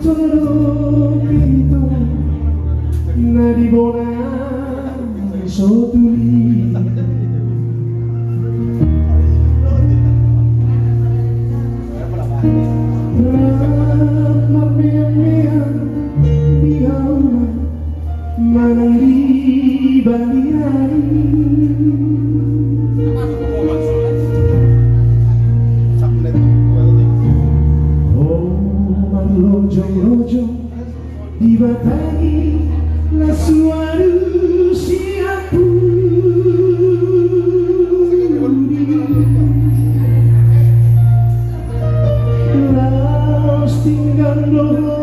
torito na di buona sotuli mamea-mea diau manali baliari lojong-lojong dibatangi la suara siapun laos tinggal doho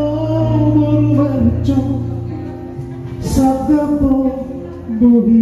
baru sabda po bohi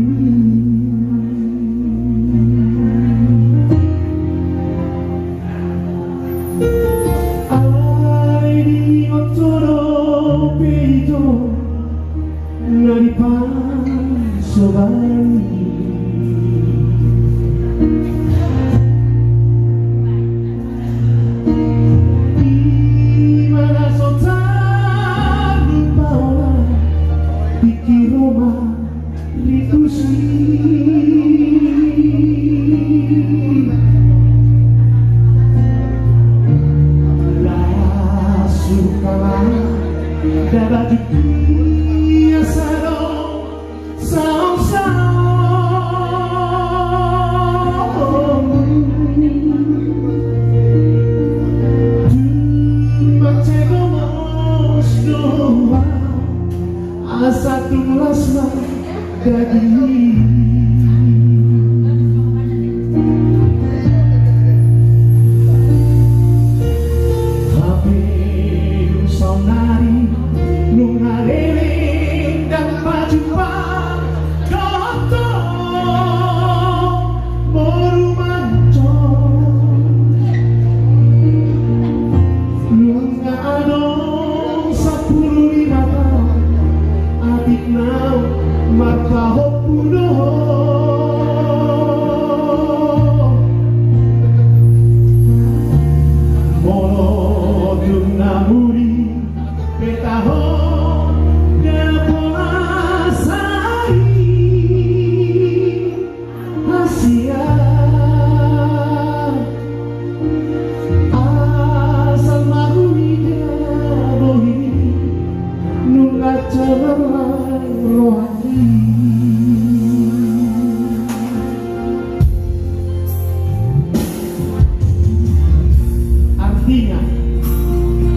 Artinya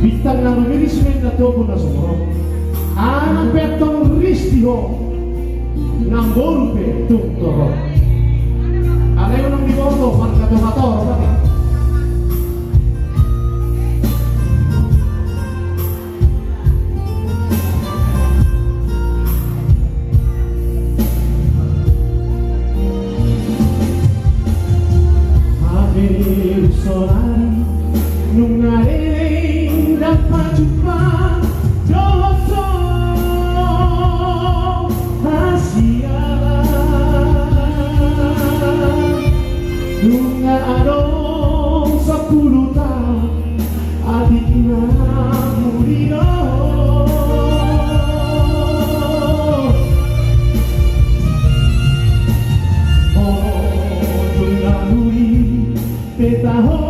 bintang na rumiris na tobo na sumuro ang petong ristiho ng borupe tungtoro alayo ng diboto pangkatomator bakit? Solari nung narinig dapat jumpa doso Asia nung adong 10 tahun adik na murido oh, nung nahuli petahon